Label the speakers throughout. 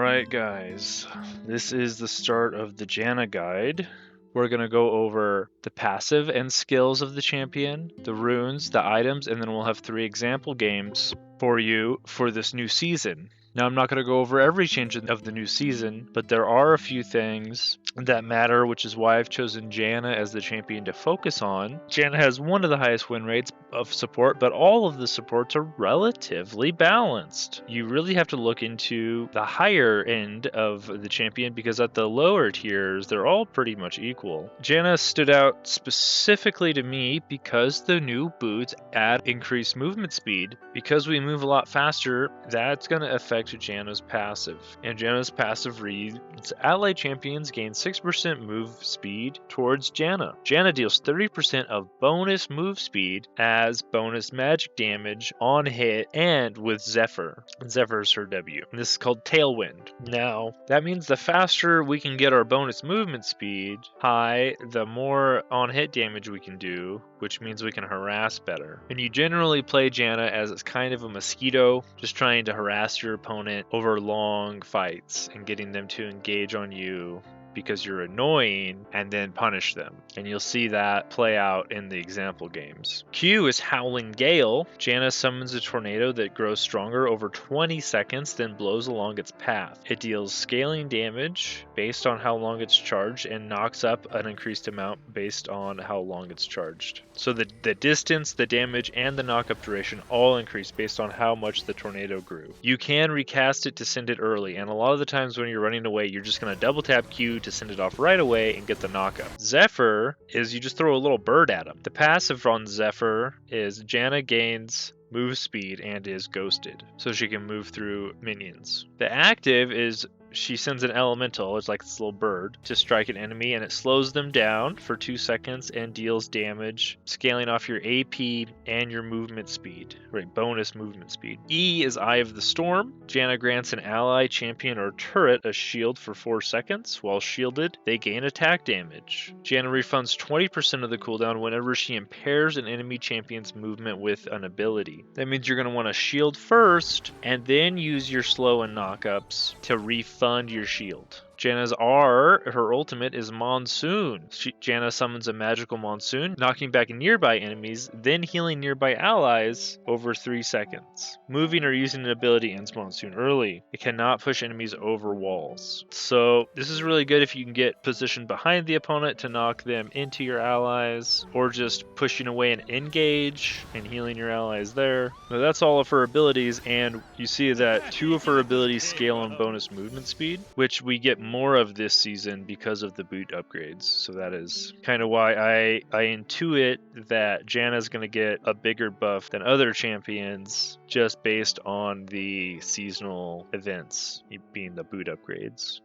Speaker 1: Alright guys, this is the start of the Janna guide. We're going to go over the passive and skills of the champion, the runes, the items, and then we'll have 3 example games for you for this new season. Now I'm not going to go over every change of the new season, but there are a few things that matter, which is why I've chosen Janna as the champion to focus on. Janna has one of the highest win rates of support, but all of the supports are relatively balanced. You really have to look into the higher end of the champion because at the lower tiers, they're all pretty much equal. Janna stood out specifically to me because the new boots add increased movement speed. Because we move a lot faster, that's going to affect Janna's passive. And Janna's passive reads, ally champions gain 6% move speed towards Janna. Janna deals 30% of bonus move speed as bonus magic damage on hit and with Zephyr. Zephyr is her W. And this is called Tailwind. Now, that means the faster we can get our bonus movement speed high, the more on hit damage we can do, which means we can harass better. And you generally play Janna as it's kind of a mosquito, just trying to harass your opponent over long fights and getting them to engage on you because you're annoying and then punish them. And you'll see that play out in the example games. Q is Howling Gale. Janna summons a tornado that grows stronger over 20 seconds, then blows along its path. It deals scaling damage based on how long it's charged and knocks up an increased amount based on how long it's charged. So the distance, the damage, and the knockup duration all increase based on how much the tornado grew. You can recast it to send it early, and a lot of the times when you're running away, you're just going to double tap Q to send it off right away and get the knockup. Zephyr is you just throw a little bird at him. The passive on Zephyr is Janna gains move speed and is ghosted, so she can move through minions. The active is she sends an elemental, it's like this little bird, to strike an enemy, and it slows them down for 2 seconds and deals damage, scaling off your AP and your movement speed, right? Bonus movement speed. E is Eye of the Storm. Janna grants an ally, champion, or turret a shield for 4 seconds. While shielded, they gain attack damage. Janna refunds 20% of the cooldown whenever she impairs an enemy champion's movement with an ability. That means you're going to want to shield first, and then use your slow and knockups to refund your shield. Janna's R, her ultimate, is Monsoon. Janna summons a magical Monsoon, knocking back nearby enemies, then healing nearby allies over 3 seconds. Moving or using an ability ends Monsoon early. It cannot push enemies over walls. So this is really good if you can get positioned behind the opponent to knock them into your allies, or just pushing away and engage and healing your allies there. Now that's all of her abilities, and you see that 2 of her abilities scale on bonus movement speed, which we get more of this season because of the boot upgrades. So that is kind of why I intuit that Janna's going to get a bigger buff than other champions just based on the seasonal events, being the boot upgrades.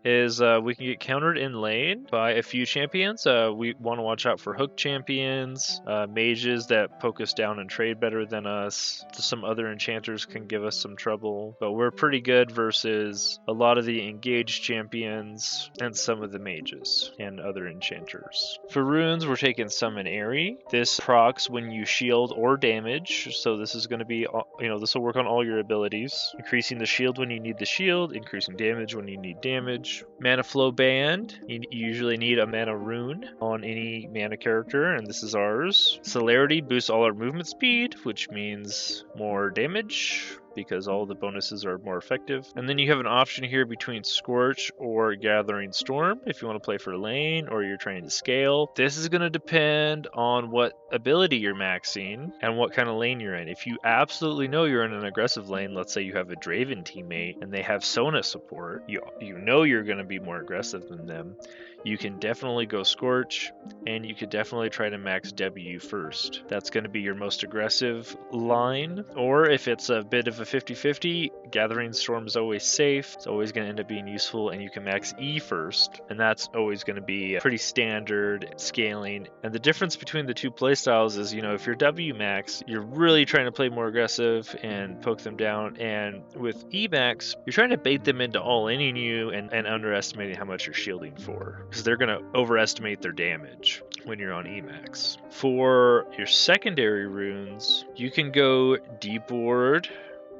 Speaker 1: We can get countered in lane by a few champions. We want to watch out for hook champions, mages that poke us down and trade better than us. Some other enchanters can give us some trouble, but we're pretty good versus a lot of the engaged champions and some of the mages and other enchanters. For runes, we're taking Summon Airy. This procs when you shield or damage, so this is going to be, this will work on all your abilities. Increasing the shield when you need the shield, increasing damage when you need damage. Mana Flow Band, you usually need a mana rune on any mana character, and this is ours. Celerity boosts all our movement speed, which means more damage, because all the bonuses are more effective. And then you have an option here between Scorch or Gathering Storm if you want to play for lane or you're trying to scale. This is going to depend on what ability you're maxing and what kind of lane you're in. If you absolutely know you're in an aggressive lane, let's say you have a Draven teammate and they have Sona support, you know you're going to be more aggressive than them. You can definitely go Scorch, and you could definitely try to max W first. That's going to be your most aggressive line. Or if it's a bit of a 50-50, Gathering Storm is always safe. It's always going to end up being useful, and you can max E first, and that's always going to be pretty standard scaling. And the difference between the two playstyles is, if you're W max, you're really trying to play more aggressive and poke them down, and with E max, you're trying to bait them into all-inning you and underestimating how much you're shielding for, because they're going to overestimate their damage when you're on Emax. For your secondary runes, you can go Deep Ward,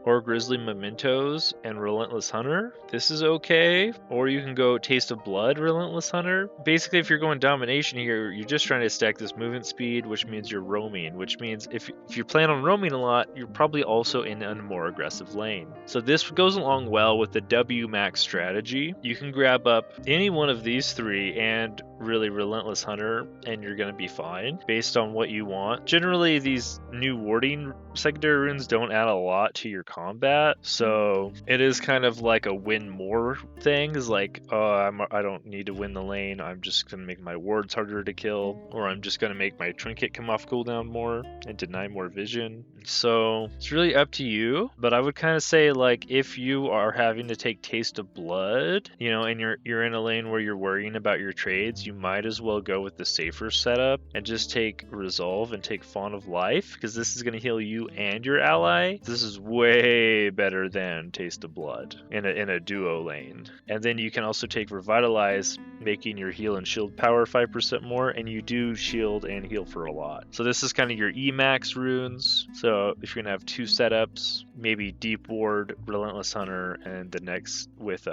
Speaker 1: or Grizzly Mementos and Relentless Hunter. This is okay. Or you can go Taste of Blood, Relentless Hunter. Basically, if you're going domination here, you're just trying to stack this movement speed, which means you're roaming, which means if you plan on roaming a lot, you're probably also in a more aggressive lane. So this goes along well with the W max strategy. You can grab up any one of these three and really Relentless Hunter, and you're going to be fine based on what you want. Generally, these new warding secondary runes don't add a lot to your combat, so it is kind of like a win more thing. Is like, oh, I don't need to win the lane, I'm just going to make my wards harder to kill, or I'm just going to make my trinket come off cooldown more and deny more vision. So it's really up to you, but I would kind of say, like, if you are having to take Taste of Blood, you know, and you're in a lane where you're worrying about your trades, you might as well go with the safer setup and just take Resolve and take Fawn of Life, because this is going to heal you and your ally. This is way better than Taste of Blood in a duo lane. And then you can also take Revitalize, making your heal and shield power 5% more, and you do shield and heal for a lot. So this is kind of your Emax runes. So if you're going to have two setups, maybe Deep Ward, Relentless Hunter, and the next with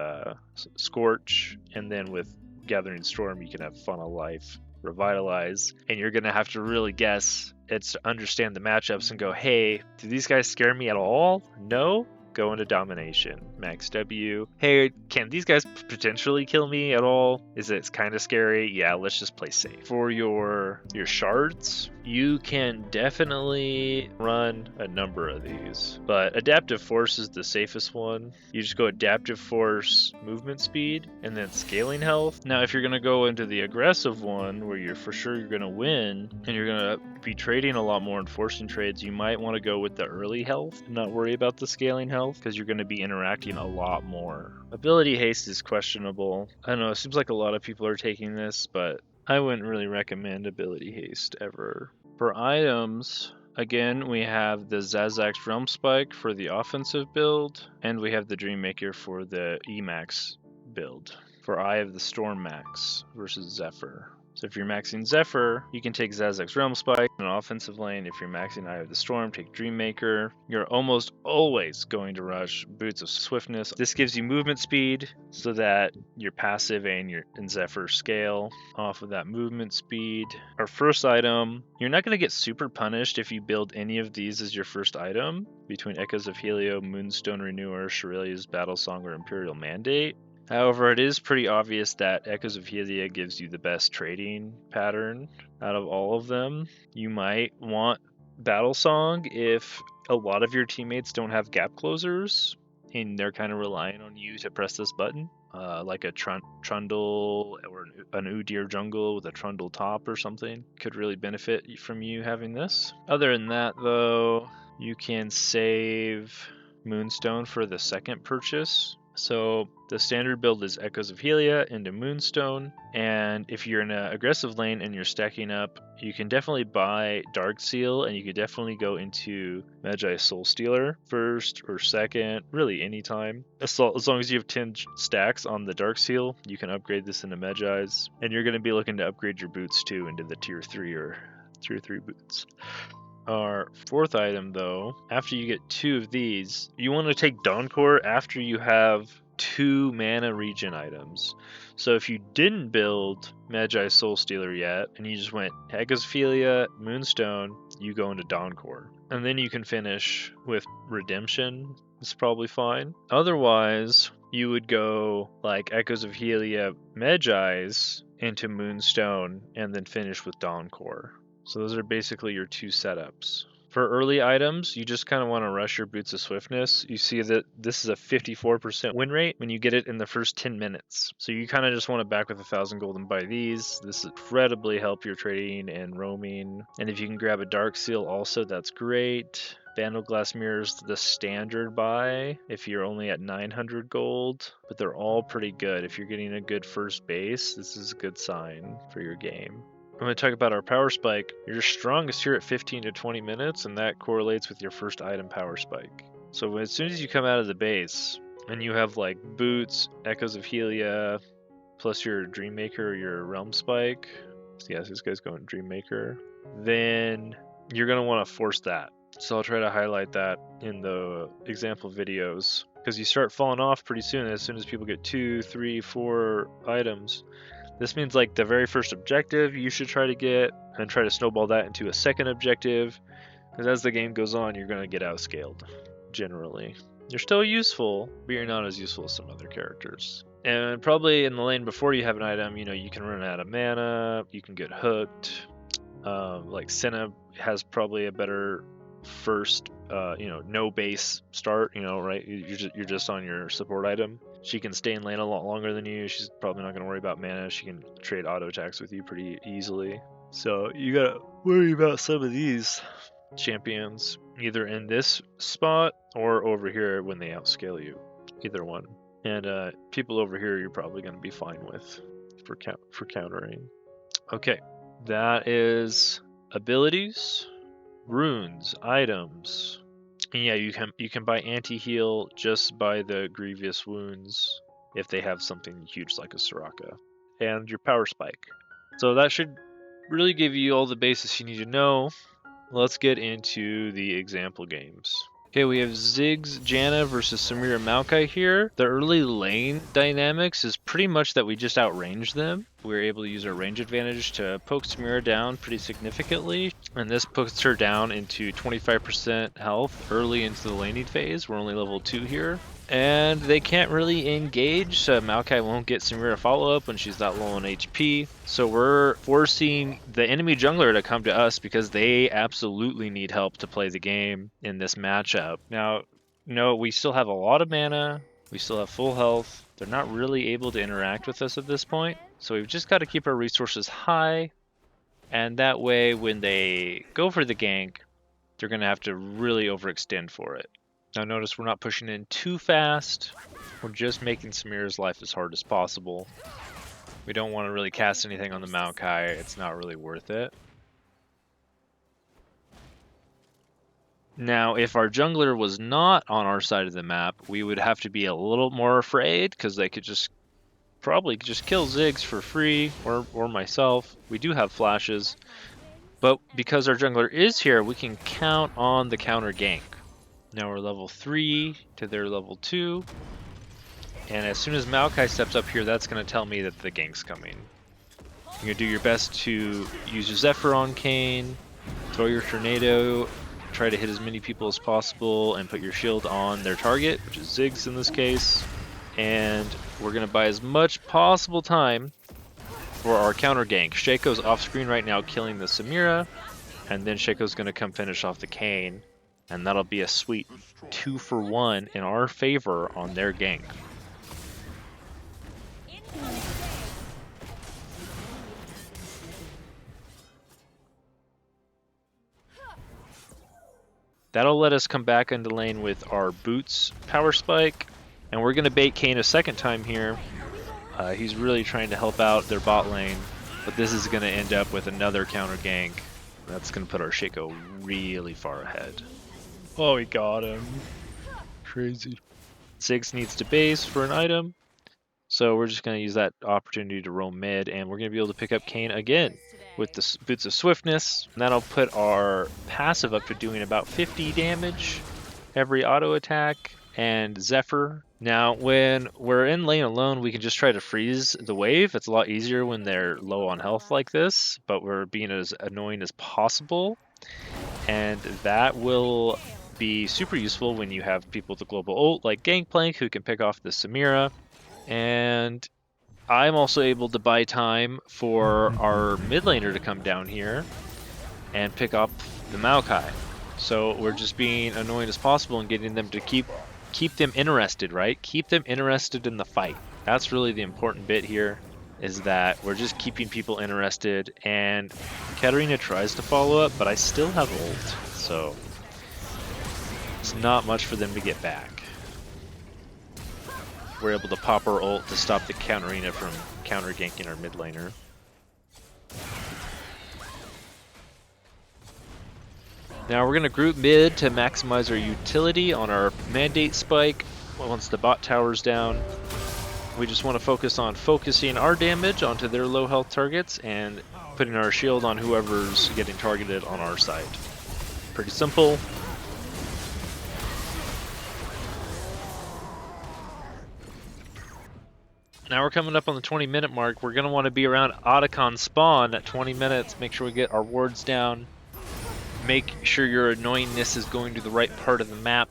Speaker 1: Scorch, and then with Gathering Storm, you can have Fawn of Life, Revitalize, and you're going to have to really guess. It's to understand the matchups and go, hey, do these guys scare me at all? No? Go into Domination. Max W. Hey, can these guys potentially kill me at all? Is it kind of scary? Yeah, let's just play safe. For your shards, you can definitely run a number of these, but Adaptive Force is the safest one. You just go Adaptive Force, movement speed, and then scaling health. Now, if you're going to go into the aggressive one, where you're for sure you're going to win, and you're going to be trading a lot more and forcing trades, you might want to go with the early health and not worry about the scaling health, because you're going to be interacting a lot more. Ability Haste is questionable. I don't know, it seems like a lot of people are taking this, but I wouldn't really recommend Ability Haste ever. For items, again, we have the Zazax Realm Spike for the offensive build, and we have the Dreammaker for the Emax build. For Eye of the Storm Max versus Zephyr. So if you're maxing Zephyr, you can take Zazax Realm Spike in an offensive lane. If you're maxing Eye of the Storm, take Dreammaker. You're almost always going to rush Boots of Swiftness. This gives you movement speed so that your passive and Zephyr scale off of that movement speed. Our first item, you're not going to get super punished if you build any of these as your first item between Echoes of Helio, Moonstone Renewer, Shirelia's Battlesong, or Imperial Mandate. However, it is pretty obvious that Echoes of Helia gives you the best trading pattern out of all of them. You might want Battlesong if a lot of your teammates don't have gap closers and they're kind of relying on you to press this button. Like a Trundle or an Udyr jungle with a Trundle top or something could really benefit from you having this. Other than that, though, you can save Moonstone for the second purchase. So the standard build is Echoes of Helia into Moonstone, and if you're in an aggressive lane and you're stacking up, you can definitely buy Darkseal, and you could definitely go into Magi Soulstealer first or second, really anytime. As long as you have 10 stacks on the Darkseal, you can upgrade this into Magi's, and you're going to be looking to upgrade your boots too into the tier 3 or tier 3 boots. Our fourth item, though, after you get 2 of these, you want to take Dawncore after you have 2 mana regen items. So if you didn't build Magi Soulstealer yet, and you just went Echoes of Helia, Moonstone, you go into Dawncore. And then you can finish with Redemption. It's probably fine. Otherwise, you would go like Echoes of Helia, Magi's into Moonstone, and then finish with Dawncore. So those are basically your 2 setups. For early items, you just kind of want to rush your Boots of Swiftness. You see that this is a 54% win rate when you get it in the first 10 minutes. So you kind of just want to back with 1,000 gold and buy these. This incredibly help your trading and roaming. And if you can grab a Darkseal also, that's great. Bandleglass Mirror's the standard buy if you're only at 900 gold, but they're all pretty good. If you're getting a good first base, this is a good sign for your game. I'm going to talk about our power spike. You're strongest here at 15 to 20 minutes, and that correlates with your first item power spike. So as soon as you come out of the base, and you have like Boots, Echoes of Helia, plus your Dreammaker or your Realm Spike, so yes, this guy's going Dreammaker, then you're going to want to force that. So I'll try to highlight that in the example videos, because you start falling off pretty soon as people get 2, 3, 4 items. This means like the very first objective you should try to get, and try to snowball that into a second objective, because as the game goes on, you're going to get outscaled, generally. You're still useful, but you're not as useful as some other characters. And probably in the lane before you have an item, you know, you can run out of mana, you can get hooked. Like Senna has probably a better first, you know, no base start, you know, right? You're just on your support item. She can stay in lane a lot longer than you. She's probably not going to worry about mana. She can trade auto attacks with you pretty easily. So you got to worry about some of these champions either in this spot or over here when they outscale you. Either one. And people over here you're probably going to be fine with for countering. Okay, that is abilities, runes, items. And yeah, you can buy anti-heal just by the grievous wounds if they have something huge like a Soraka. And your power spike. So that should really give you all the basics you need to know. Let's get into the example games. Okay, we have Ziggs, Janna versus Samira Maokai here. The early lane dynamics is pretty much that we just outrange them. We're able to use our range advantage to poke Samira down pretty significantly. And this puts her down into 25% health early into the laning phase. We're only level 2 here. And they can't really engage, so Maokai won't get Samira follow-up when she's that low on HP. So we're forcing the enemy jungler to come to us because they absolutely need help to play the game in this matchup. Now, no, we still have a lot of mana, we still have full health. They're not really able to interact with us at this point, so we've just got to keep our resources high, and that way when they go for the gank, they're going to have to really overextend for it. Now notice we're not pushing in too fast. We're just making Samira's life as hard as possible. We don't want to really cast anything on the Maokai. It's not really worth it. Now, if our jungler was not on our side of the map, we would have to be a little more afraid, because they could just probably just kill Ziggs for free, or myself. We do have flashes. But because our jungler is here, we can count on the Counter-Gank. Now we're level 3 to their level 2. And as soon as Maokai steps up here, that's going to tell me that the gank's coming. You're going to do your best to use your Zephyr on Kayn, throw your tornado, try to hit as many people as possible, and put your shield on their target, which is Ziggs in this case. And we're going to buy as much possible time for our counter gank. Shaco's off screen right now killing the Samira, and then Shaco's going to come finish off the Kayn. And that'll be a sweet 2-for-1 in our favor on their gank. That'll let us come back into lane with our boots power spike. And we're going to bait Kayn a second time here. He's really trying to help out their bot lane. But this is going to end up with another counter gank. That's going to put our Shaco really far ahead. Oh, he got him. Crazy. Ziggs needs to base for an item. So we're just going to use that opportunity to roam mid. And we're going to be able to pick up Kayn again with the Boots of Swiftness. And that'll put our passive up to doing about 50 damage every auto attack. And Zephyr. Now, when we're in lane alone, we can just try to freeze the wave. It's a lot easier when they're low on health like this. But we're being as annoying as possible. And that will be super useful when you have people with a global ult like Gangplank who can pick off the Samira. And I'm also able to buy time for our mid laner to come down here and pick up the Maokai. So we're just being annoying as possible and getting them to keep them interested, right? Keep them interested in the fight. That's really the important bit here, is that we're just keeping people interested. And Katarina tries to follow up, but I still have ult, so it's not much for them to get back. We're able to pop our ult to stop the Katarina from counter-ganking our mid laner. Now we're going to group mid to maximize our utility on our mandate spike once the bot tower's down. We just want to focus on focusing our damage onto their low health targets and putting our shield on whoever's getting targeted on our side. Pretty simple. Now we're coming up on the 20-minute mark. We're going to want to be around Atakhan spawn at 20 minutes. Make sure we get our wards down. Make sure your annoyingness is going to the right part of the map.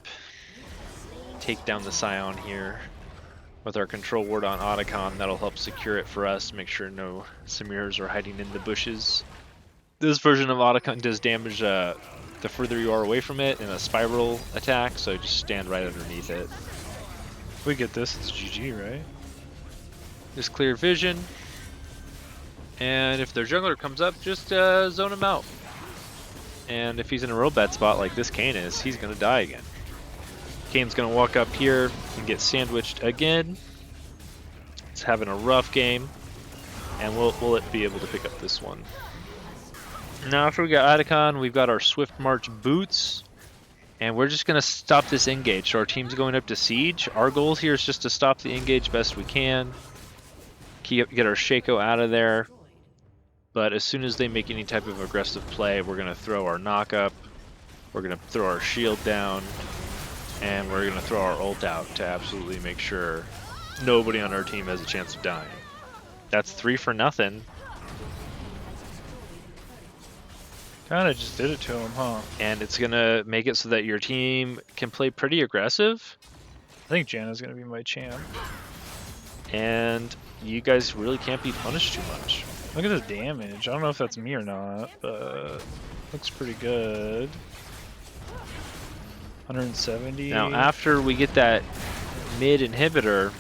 Speaker 1: Take down the Scion here with our control ward on Atakhan. That'll help secure it for us. Make sure no Samiras are hiding in the bushes. This version of Atakhan does damage the further you are away from it in a spiral attack, so just stand right underneath it.
Speaker 2: If we get this, it's GG, right?
Speaker 1: Just clear vision, and if their jungler comes up, just zone him out. And if he's in a real bad spot like this Kayn is, he's gonna die again. Kayn's gonna walk up here and get sandwiched again. It's having a rough game, and we'll be able to pick up this one. Now after we got Atakhan, we've got our Swift March boots, and we're just gonna stop this engage. So our team's going up to siege. Our goal here is just to stop the engage best we can. Get our Shaco out of there. But as soon as they make any type of aggressive play, we're gonna throw our knock up, we're gonna throw our shield down, and we're gonna throw our ult out to absolutely make sure nobody on our team has a chance of dying. That's 3 for nothing.
Speaker 2: Kinda just did it to him, huh?
Speaker 1: And it's gonna make it so that your team can play pretty aggressive.
Speaker 2: I think Janna's gonna be my champ.
Speaker 1: And you guys really can't be punished too much.
Speaker 2: Look at this damage. I don't know if that's me or not, but looks pretty good. 170.
Speaker 1: Now after we get that mid inhibitor,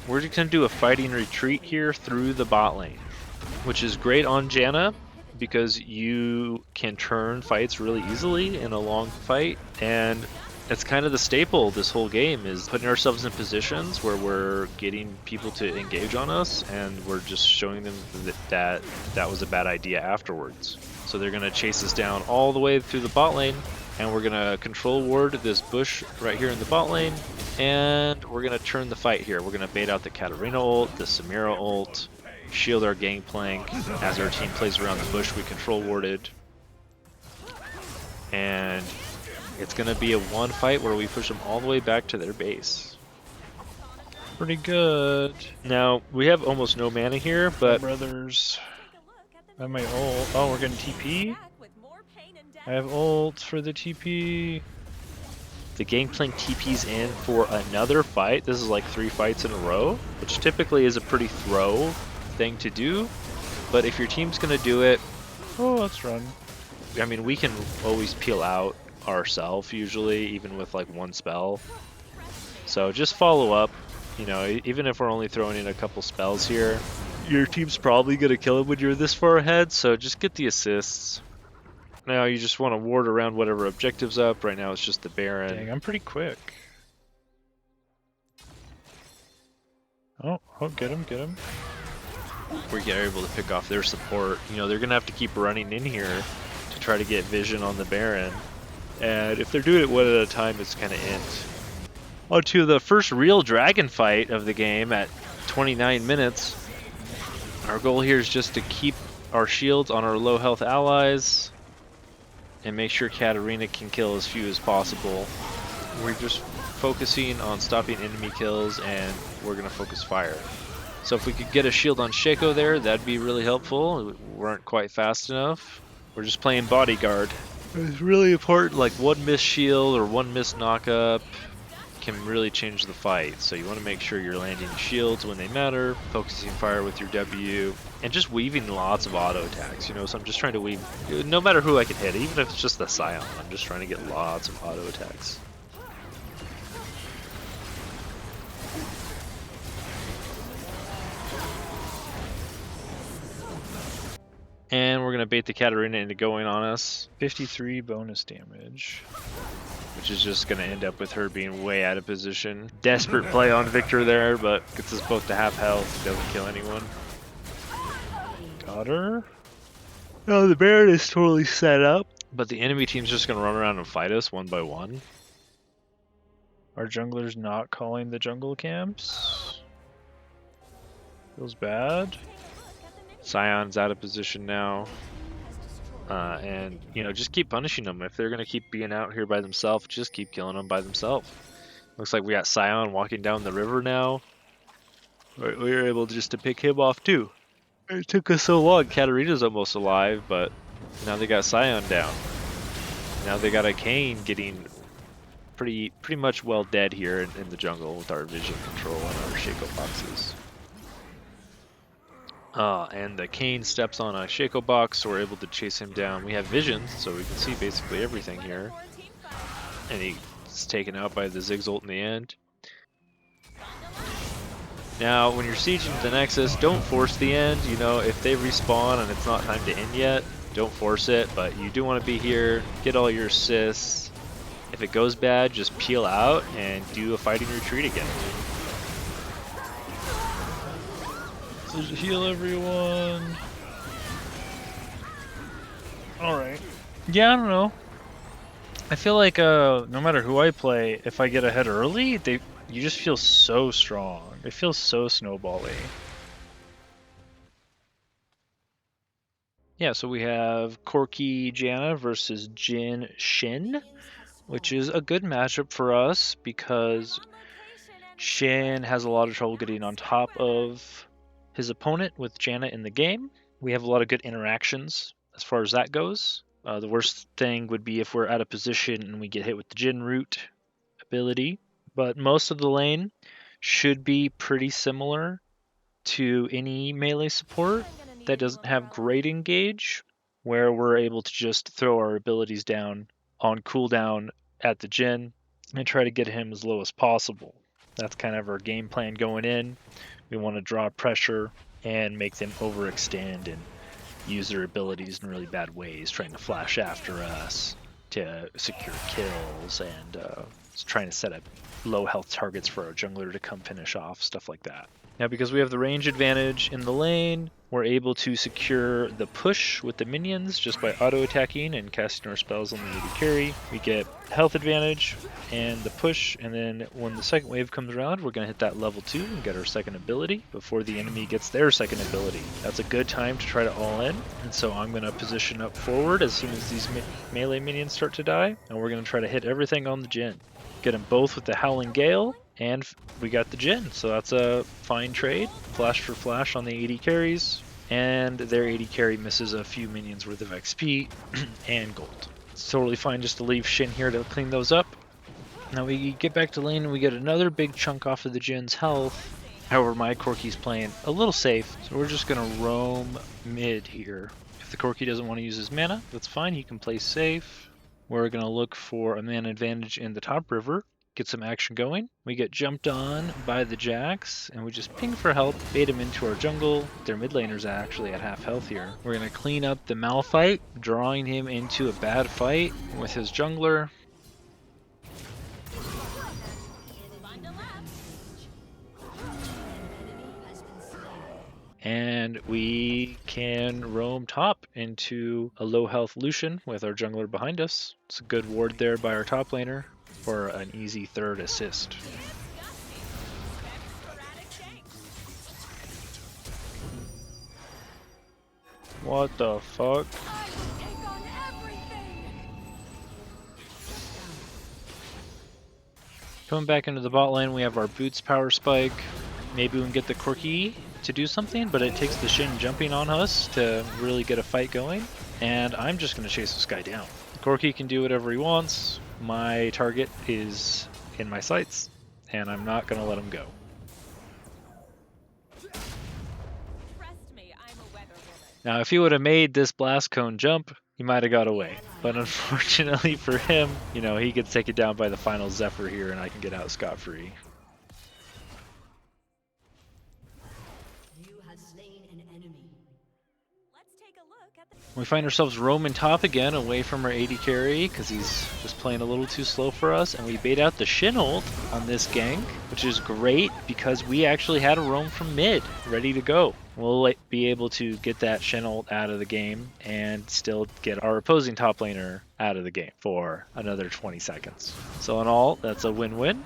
Speaker 1: we're just gonna do a fighting retreat here through the bot lane, which is great on Janna because you can turn fights really easily in a long fight, and it's kind of the staple this whole game is putting ourselves in positions where we're getting people to engage on us, and we're just showing them that was a bad idea afterwards. So they're gonna chase us down all the way through the bot lane, and we're gonna control ward this bush right here in the bot lane, and we're gonna turn the fight here. We're gonna bait out the Katarina ult, the Samira ult, shield our gangplank. As our team plays around the bush we control warded, and it's gonna be a one fight where we push them all the way back to their base.
Speaker 2: Pretty good.
Speaker 1: Now we have almost no mana here, but
Speaker 2: brothers, I might ult. Oh, we're getting TP. I have ult for the TP.
Speaker 1: the gangplank TP's in for another fight. This is like 3 fights in a row, which typically is a pretty throw thing to do. But if your team's gonna do it,
Speaker 2: oh, let's run.
Speaker 1: I mean, we can always peel out ourselves usually, even with like 1 spell. So just follow up. You know, even if we're only throwing in a couple spells here, your team's probably gonna kill him when you're this far ahead. So just get the assists. Now you just want to ward around whatever objective's up. Right now it's just the Baron.
Speaker 2: Dang, I'm pretty quick. Oh, get him, get him.
Speaker 1: We're able to pick off their support. You know, they're gonna have to keep running in here to try to get vision on the Baron. And if they're doing it one at a time, it's kind of int. On to the first real dragon fight of the game at 29 minutes. Our goal here is just to keep our shields on our low health allies and make sure Katarina can kill as few as possible. We're just focusing on stopping enemy kills, and we're gonna focus fire. So if we could get a shield on Shaco there, that'd be really helpful. We weren't quite fast enough. We're just playing bodyguard. It's really important, like 1 missed shield or 1 missed knock-up can really change the fight. So you want to make sure you're landing shields when they matter, focusing fire with your W, and just weaving lots of auto attacks. You know, so I'm just trying to weave, no matter who I can hit, even if it's just the Scion, I'm just trying to get lots of auto attacks. And we're gonna bait the Katarina into going on us.
Speaker 2: 53 bonus damage.
Speaker 1: Which is just gonna end up with her being way out of position. Desperate play on Victor there, but gets us both to half health, doesn't kill anyone.
Speaker 2: Got her.
Speaker 1: No, the Baron is totally set up. But the enemy team's just gonna run around and fight us 1 by 1.
Speaker 2: Our jungler's not calling the jungle camps. Feels bad.
Speaker 1: Scion's out of position now. And, you know, just keep punishing them. If they're going to keep being out here by themselves, just keep killing them by themselves. Looks like we got Scion walking down the river now. we were able just to pick him off too. It took us so long. Katarina's almost alive, but now they got Scion down. Now they got a Kane getting pretty much well dead here in the jungle with our vision control and our Shaco boxes. And the Kane steps on a Shaco box, so we're able to chase him down. We have vision, so we can see basically everything here. And he's taken out by the Ziggs ult in the end. Now, when you're sieging the Nexus, don't force the end. You know, if they respawn and it's not time to end yet, don't force it. But you do want to be here, get all your assists. If it goes bad, just peel out and do a fighting retreat again.
Speaker 2: So heal everyone. Alright. Yeah, I don't know. I feel like no matter who I play, if I get ahead early, you just feel so strong. It feels so snowbally.
Speaker 1: Yeah, so we have Corki Janna versus Jhin Shen, which is a good matchup for us because Shen has a lot of trouble getting on top of his opponent with Janna in the game. We have a lot of good interactions as far as that goes. The worst thing would be if we're out of position and we get hit with the Jhin root ability. But most of the lane should be pretty similar to any melee support that doesn't have great engage, where we're able to just throw our abilities down on cooldown at the Jhin and try to get him as low as possible. That's kind of our game plan going in. We want to draw pressure and make them overextend and use their abilities in really bad ways, trying to flash after us to secure kills and trying to set up low health targets for our jungler to come finish off, stuff like that. Now, because we have the range advantage in the lane, we're able to secure the push with the minions just by auto-attacking and casting our spells on the AD carry. We get health advantage and the push, and then when the second wave comes around, we're going to hit that level 2 and get our second ability before the enemy gets their second ability. That's a good time to try to all in, and so I'm going to position up forward as soon as these melee minions start to die, and we're going to try to hit everything on the Jhin. Get them both with the Howling Gale, and we got the Jhin, so that's a fine trade. Flash for flash on the AD carries, and their AD carry misses a few minions worth of XP and gold. It's totally fine just to leave Shen here to clean those up. Now we get back to lane and we get another big chunk off of the Jin's health. However, my Corki's playing a little safe, so we're just going to roam mid here. If the Corki doesn't want to use his mana, that's fine, he can play safe. We're going to look for a mana advantage in the top river, get some action going. We get jumped on by the Jax, and we just ping for help, bait him into our jungle. Their mid laner's actually at half health here. We're going to clean up the Malphite, drawing him into a bad fight with his jungler. And we can roam top into a low health Lucian with our jungler behind us. It's a good ward there by our top laner for an easy third assist. What the fuck? Coming back into the bot lane, we have our Boots power spike. Maybe we can get the Corki to do something, but it takes the Shen jumping on us to really get a fight going. And I'm just going to chase this guy down. Corki can do whatever he wants. My target is in my sights, and I'm not going to let him go. Now, if he would have made this blast cone jump, he might have got away. But unfortunately for him, you know, he gets taken down by the final Zephyr here, and I can get out scot-free. We find ourselves roaming top again away from our AD carry because he's just playing a little too slow for us, and we bait out the Shen ult on this gank, which is great because we actually had a roam from mid ready to go. We'll be able to get that Shen ult out of the game and still get our opposing top laner out of the game for another 20 seconds. So in all, that's a win-win.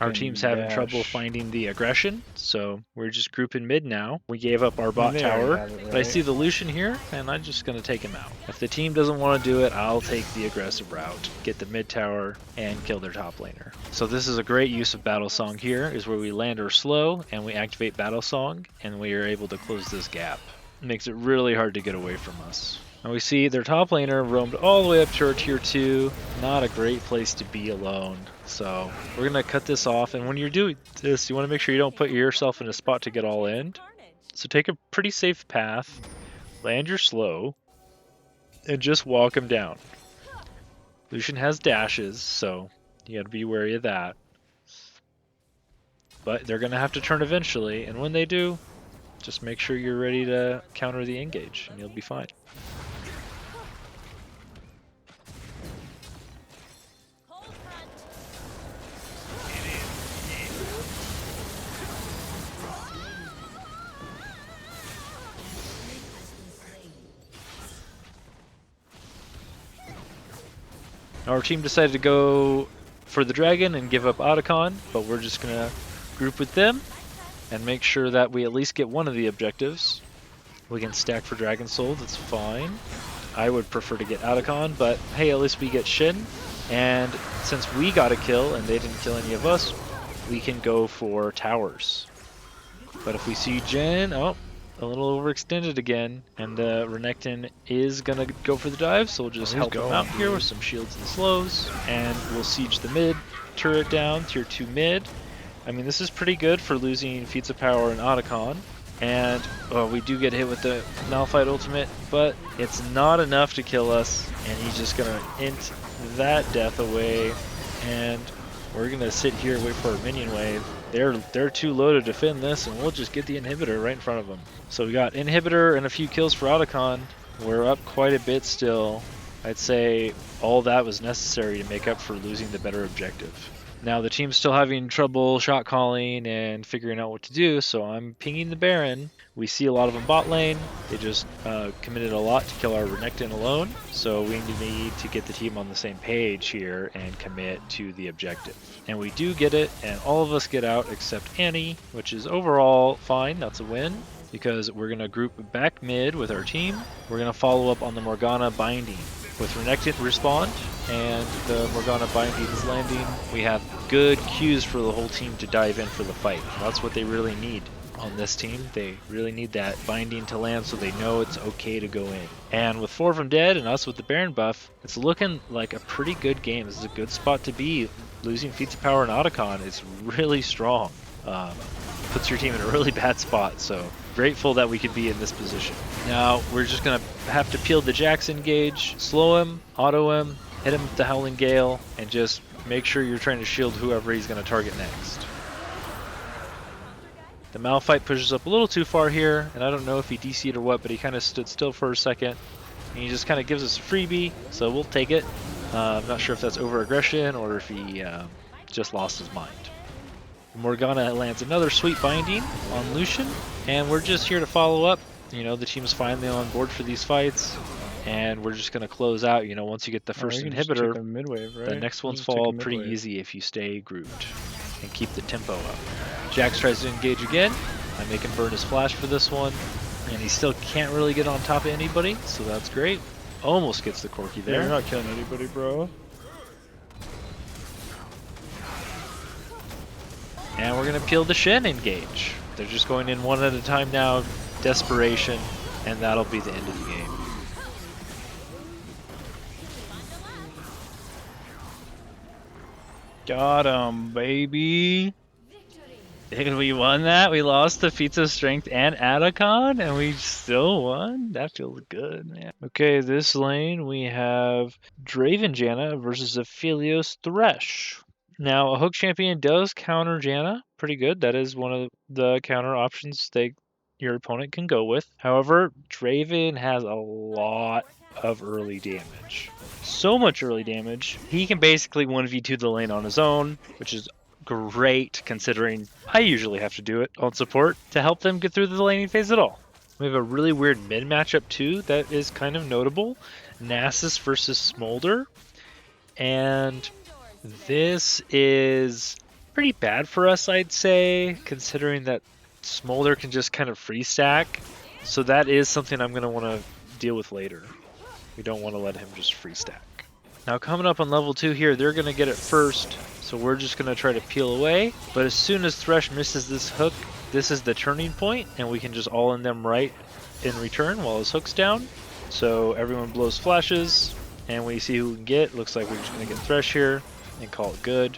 Speaker 1: Our team's having trouble finding the aggression, so we're just grouping mid now. We gave up our bot tower, but I see the Lucian here, and I'm just going to take him out. If the team doesn't want to do it, I'll take the aggressive route, get the mid tower, and kill their top laner. So this is a great use of Battlesong here, is where we land our slow, and we activate Battlesong, and we are able to close this gap. It makes it really hard to get away from us. And we see their top laner roamed all the way up to our tier 2. Not a great place to be alone. So we're going to cut this off. And when you're doing this, you want to make sure you don't put yourself in a spot to get all in. So take a pretty safe path, land your slow, and just walk him down. Lucian has dashes, so you got to be wary of that. But they're going to have to turn eventually. And when they do, just make sure you're ready to counter the engage, and you'll be fine. Our team decided to go for the dragon and give up Atakhan, but we're just going to group with them and make sure that we at least get one of the objectives. We can stack for Dragon Soul, that's fine. I would prefer to get Atakhan, but hey, at least we get Shen. And since we got a kill and they didn't kill any of us, we can go for towers. But if we see Jhin, oh, a little overextended again, and Renekton is gonna go for the dive, so we'll just help him out here with some shields and slows, and we'll siege the mid turret down, tier 2 mid. I mean, this is pretty good for losing Feats of Power and Atakhan, and we do get hit with the Malphite ultimate, but it's not enough to kill us, and he's just gonna int that death away, and we're gonna sit here and wait for our minion wave. They're too low to defend this, and we'll just get the inhibitor right in front of them. So we got inhibitor and a few kills for Atakhan. We're up quite a bit still. I'd say all that was necessary to make up for losing the better objective. Now the team's still having trouble shot calling and figuring out what to do, so I'm pinging the Baron. We see a lot of them bot lane. They just committed a lot to kill our Renekton alone, so we need to get the team on the same page here and commit to the objective. And we do get it, and all of us get out except Annie, which is overall fine. That's a win, because we're going to group back mid with our team. We're going to follow up on the Morgana binding. With Renekton respawned and the Morgana binding is landing, we have good cues for the whole team to dive in for the fight. That's what they really need on this team. They really need that binding to land so they know it's okay to go in. And with 4 of them dead and us with the Baron buff, it's looking like a pretty good game. This is a good spot to be. Losing Feats of Power and Atakhan is really strong. Puts your team in a really bad spot, so grateful that we could be in this position. Now we're just gonna have to peel the Jax engage, slow him, auto him, hit him with the Howling Gale, and just make sure you're trying to shield whoever he's gonna target next. The Malphite pushes up a little too far here, and I don't know if he DC'd or what, but he kind of stood still for a second, and he just kind of gives us a freebie, so we'll take it. I'm not sure if that's over-aggression or if he just lost his mind. Morgana lands another sweet binding on Lucian, and we're just here to follow up. You know, the team's finally on board for these fights, and we're just going to close out. You know, once you get the first inhibitor, the mid-wave, right? The next ones fall pretty easy if you stay grouped and keep the tempo up. Jax tries to engage again. I make him burn his flash for this one, and he still can't really get on top of anybody, so that's great. Almost gets the Corki there.
Speaker 3: Yeah, you're not killing anybody, bro.
Speaker 1: And we're going to peel the Shen engage. They're just going in one at a time now, desperation, and that'll be the end of the game.
Speaker 3: Got him, baby.
Speaker 2: We won that. We lost the Feats of Strength and Atakhan, and we still won. That feels good, man. Okay, this lane we have Draven Janna versus Aphelios Thresh. Now, a hook champion does counter Janna pretty good. That is one of the counter options your opponent can go with. However, Draven has a lot of early damage. So much early damage. He can basically 1v2 the lane on his own, which is great considering I usually have to do it on support to help them get through the laning phase at all. We have a really weird mid matchup too that is kind of notable. Nasus versus Smolder. And this is
Speaker 1: pretty bad for us, I'd say, considering that Smolder can just kind of free stack. So that is something I'm going to want to deal with later. We don't want to let him just free stack. Now coming up on level 2 here, they're going to get it first, so we're just going to try to peel away. But as soon as Thresh misses this hook, this is the turning point, and we can just all in them right in return while his hook's down. So everyone blows flashes, and we see who we can get. Looks like we're just going to get Thresh here and call it good.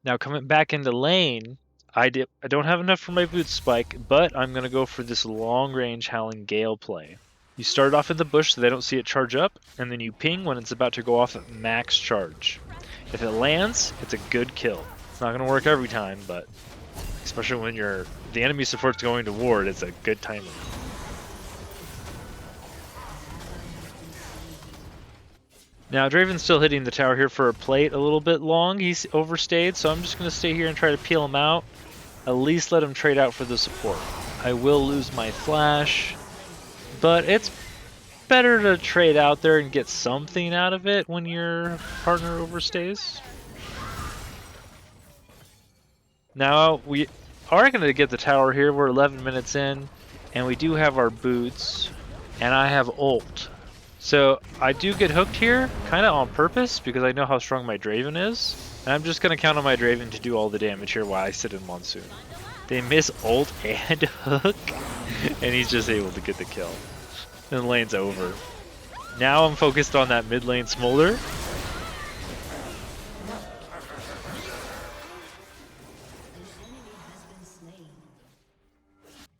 Speaker 1: Now coming back into lane, I don't have enough for my boot spike, but I'm going to go for this long range Howling Gale play. You start off in the bush so they don't see it charge up, and then you ping when it's about to go off at max charge. If it lands, it's a good kill. It's not going to work every time, but especially when the enemy support's going to ward, it's a good timer. Now Draven's still hitting the tower here for a plate a little bit long. He's overstayed, so I'm just going to stay here and try to peel him out. At least let him trade out for the support. I will lose my flash, but it's better to trade out there and get something out of it when your partner overstays. Now we are going to get the tower here. We're 11 minutes in, and we do have our boots, and I have ult. So I do get hooked here, kind of on purpose, because I know how strong my Draven is. And I'm just going to count on my Draven to do all the damage here while I sit in Monsoon. They miss ult and hook, and he's just able to get the kill. And the lane's over. Now I'm focused on that mid lane Smolder.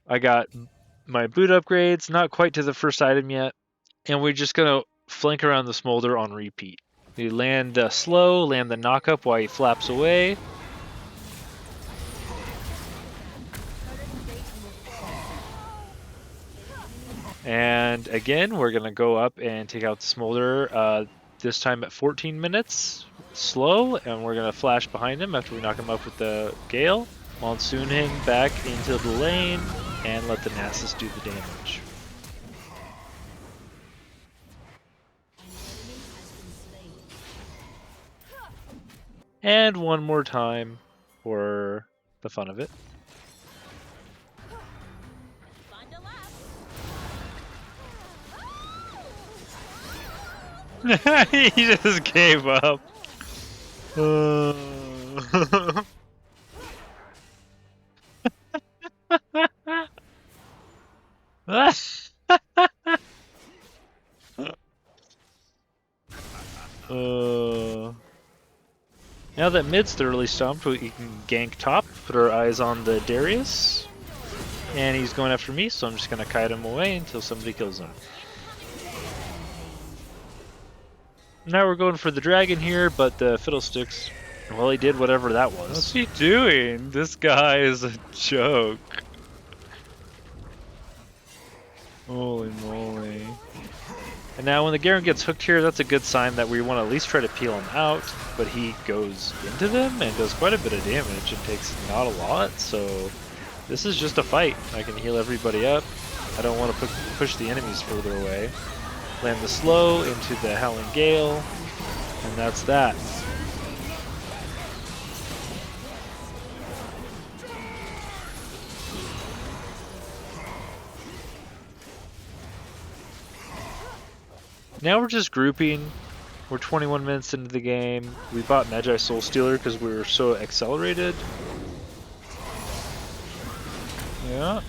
Speaker 1: I got my boot upgrades, not quite to the first item yet. And we're just going to flank around the Smolder on repeat. We land slow, land the knock up while he flaps away. And again, we're going to go up and take out the Smolder, this time at 14 minutes. Slow, and we're going to flash behind him after we knock him up with the Gale. Monsoon him back into the lane, and let the Nexus do the damage. And one more time for the fun of it. He just gave up. Now that mid's thoroughly stumped, we can gank top, put our eyes on the Darius, and he's going after me, so I'm just going to kite him away until somebody kills him. Now we're going for the dragon here, but the Fiddlesticks, well, he did whatever that was.
Speaker 3: What's he doing? This guy is a joke. Holy moly.
Speaker 1: And now when the Garen gets hooked here, that's a good sign that we want to at least try to peel him out, but he goes into them and does quite a bit of damage and takes not a lot, so this is just a fight. I can heal everybody up. I don't want to push the enemies further away. Land the slow into the Howling Gale, and that's that. Now we're just grouping. We're 21 minutes into the game. We bought Magi Soulstealer because we were so accelerated.
Speaker 3: Yeah.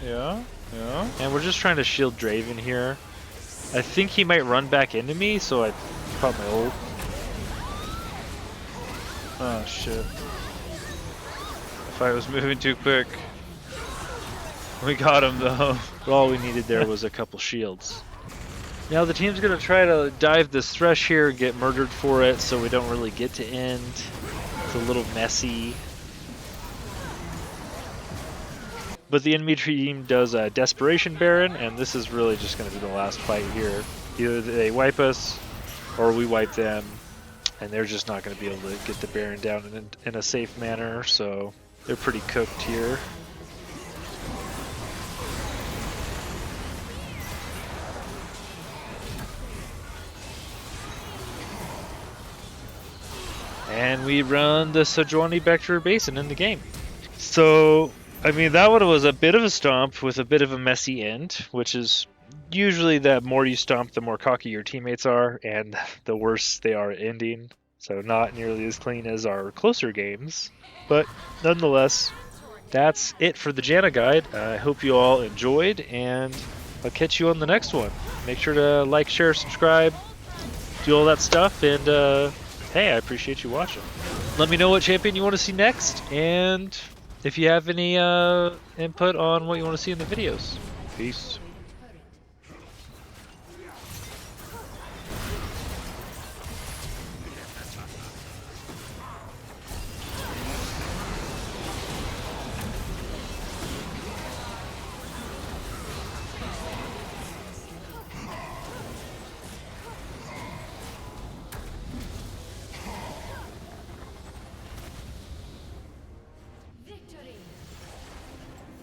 Speaker 1: And we're just trying to shield Draven here. I think he might run back into me, so I caught my ult.
Speaker 3: Oh shit. The fight was moving too quick. We got him though.
Speaker 1: But all we needed there was a couple shields. Now the team's going to try to dive this Thresh here and get murdered for it, so we don't really get to end. It's a little messy. But the enemy team does a Desperation Baron, and this is really just going to be the last fight here. Either they wipe us, or we wipe them, and they're just not going to be able to get the Baron down in a safe manner, so they're pretty cooked here. and we run the Sejuani Vector Basin in the game. So, I mean, that one was a bit of a stomp with a bit of a messy end, which is usually the more you stomp, the more cocky your teammates are, and the worse they are at ending. So not nearly as clean as our closer games. But nonetheless, that's it for the Janna guide. I hope you all enjoyed, and I'll catch you on the next one. Make sure to like, share, subscribe, do all that stuff, and hey, I appreciate you watching. Let me know what champion you want to see next, and if you have any input on what you want to see in the videos. Peace.